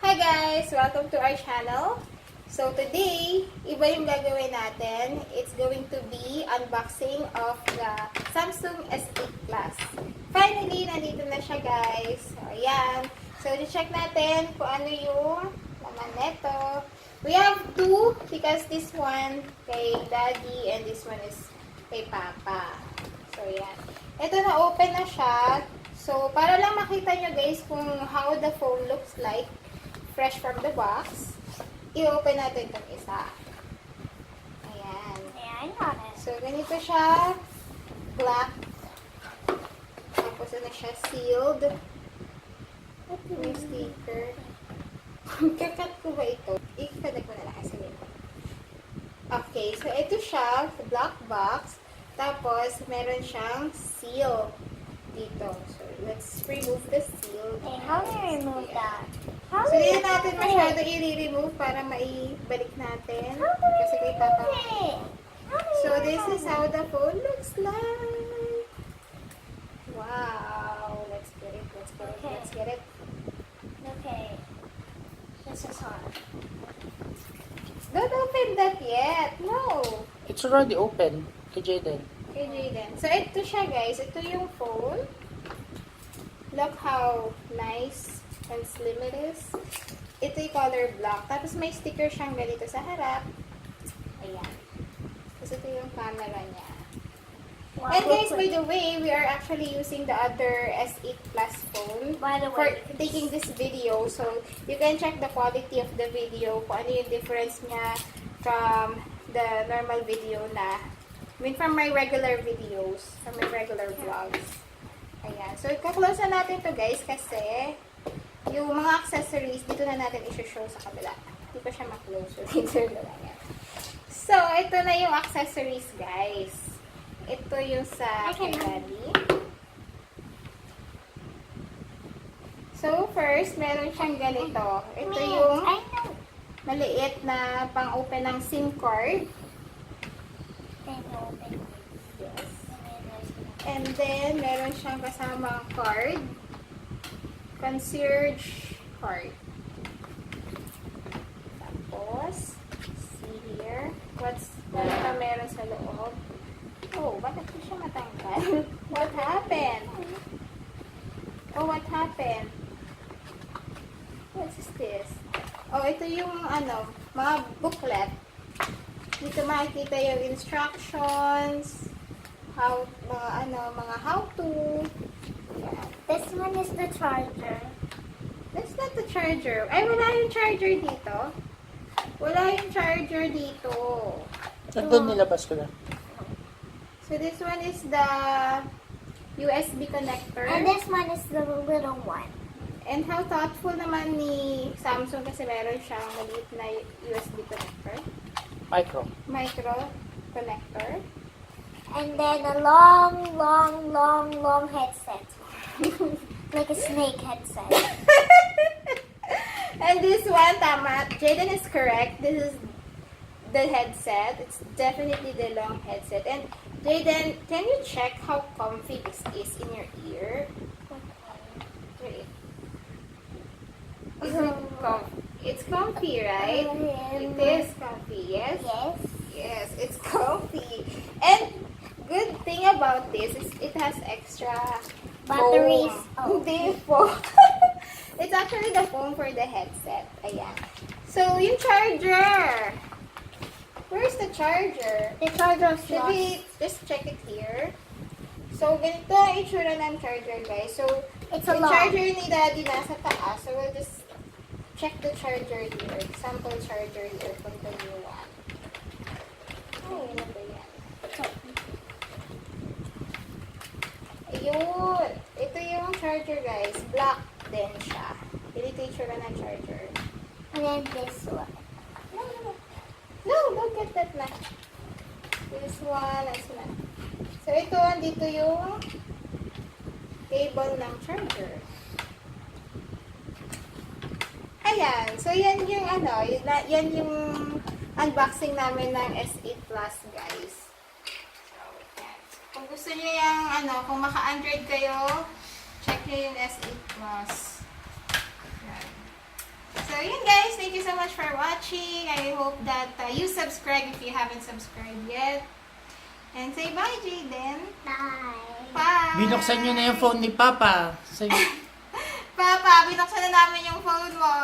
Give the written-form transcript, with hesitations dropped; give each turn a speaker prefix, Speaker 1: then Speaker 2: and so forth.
Speaker 1: Hi guys! Welcome to our channel. So today, iba yung gagawin natin. It's going to be unboxing of the Samsung S8 Plus. Finally, nandito na siya guys. So ayan. So check natin kung ano yung laman neto. We have two because this one kay Daddy and this one is kay Papa. So ayan. Ito na open na siya. So para lang makita nyo guys kung how the phone looks like fresh from the box, i-open natin itong isa. Ayan.
Speaker 2: Ayan, got it.
Speaker 1: So, ganito siya. Black. Tapos, ano siya, sealed. May sticker. Kakat ko ba ito? I-connect ko na lang kasi nito. Okay, so ito siya, black box. Tapos, meron siyang seal dito. So, let's remove the seal.
Speaker 2: Okay, how do you remove that?
Speaker 1: So,
Speaker 2: How do
Speaker 1: hindi
Speaker 2: you
Speaker 1: natin
Speaker 2: remove
Speaker 1: masyado
Speaker 2: it?
Speaker 1: i-remove para maibalik natin.
Speaker 2: How do you
Speaker 1: Kasi kay Papa.
Speaker 2: remove it? How do you
Speaker 1: So, this
Speaker 2: remove
Speaker 1: is
Speaker 2: it?
Speaker 1: how the phone looks like. Wow. Let's get it. Let's get it.
Speaker 2: Okay.
Speaker 1: Let's get it.
Speaker 2: Okay. This is hard.
Speaker 1: Don't open that yet. No.
Speaker 3: It's already open kay Jaden.
Speaker 1: Okay, Jaden. So, ito siya guys. Ito yung phone. Look how nice and slim it is. Ito yung color black. Tapos may sticker siyang ganito sa harap. Ayan. Tapos ito yung camera niya.
Speaker 2: Wow.
Speaker 1: And guys, by the way, we are actually using the other S8 Plus phone
Speaker 2: By the
Speaker 1: for
Speaker 2: way,
Speaker 1: taking this video. So, you can check the quality of the video, kung ano yung difference niya from the normal video na, I mean, from my regular videos, from my regular vlogs. Ayan. So, i-close na natin to guys kasi yung mga accessories, dito na natin i-show sa kabila. Hindi ko siya ma-close. So, dito na lang yan. So, ito na yung accessories guys. Ito yung sa kay Daddy. So, first, meron siyang ganito. Ito yung
Speaker 2: I know.
Speaker 1: maliit na pang-open ng SIM card.
Speaker 2: Then open it.
Speaker 1: Yes.
Speaker 2: And then there's
Speaker 1: And then, meron siyang kasamang card. Concierge card. Tapos, see here. Ano pa meron sa loob? Oh, bakit ko siya matanggal? What happened? Oh, what happened? What is this? Oh, ito yung mga booklet. Dito makikita yung instructions, mga how to. Yan.
Speaker 2: This one is the charger.
Speaker 1: That's not the charger. Ay, wala yung charger dito. Wala yung charger dito.
Speaker 3: Nandun nilabas ko na.
Speaker 1: So, this one is the USB connector.
Speaker 2: And this one is the little one.
Speaker 1: And how thoughtful naman ni Samsung kasi meron siyang maliit na USB connector. Micro connector.
Speaker 2: And then a long headset. Like a snake headset.
Speaker 1: And this one, tama. Jaden is correct. This is the headset. It's definitely the long headset. And Jaden, can you check how comfy this is in your ear? Wait. Is it comfy? It's comfy, right? It is comfy, yes?
Speaker 2: Yes.
Speaker 1: Yes, it's comfy. And good thing about this is it has extra
Speaker 2: Batteries.
Speaker 1: foam. Hindi foam. It's actually the foam for the headset. Ayan. So, yung charger. Where's the charger?
Speaker 2: The charger is
Speaker 1: Should
Speaker 2: lost.
Speaker 1: we just check it here? So, ganito ang itsura ng charger, guys. So,
Speaker 2: It's a
Speaker 1: yung
Speaker 2: long.
Speaker 1: charger ni Daddy nasa taas. So, we'll just check the charger here. Sample charger here from the new one. Ay, ano ba yan? Ayun. Ito yung charger, guys. Black din siya. Ganito yung itsura ng charger.
Speaker 2: And then this one.
Speaker 1: No, don't get that na. This one, this one. So, ito, andito yung cable ng charger. Ayan. So, yan yung yan yung unboxing namin ng S8 Plus, guys. So, yan. Kung gusto niyo yung, kung maka-Android kayo, check nyo yung S8 Plus. Yan. So, yun guys. Thank you so much for watching. I hope that you subscribe if you haven't subscribed yet. And say bye, Jaden.
Speaker 2: Bye.
Speaker 1: Bye.
Speaker 3: Binuksan nyo na yung phone ni Papa. Say,
Speaker 1: Papa, binuksan na namin yung phone mo.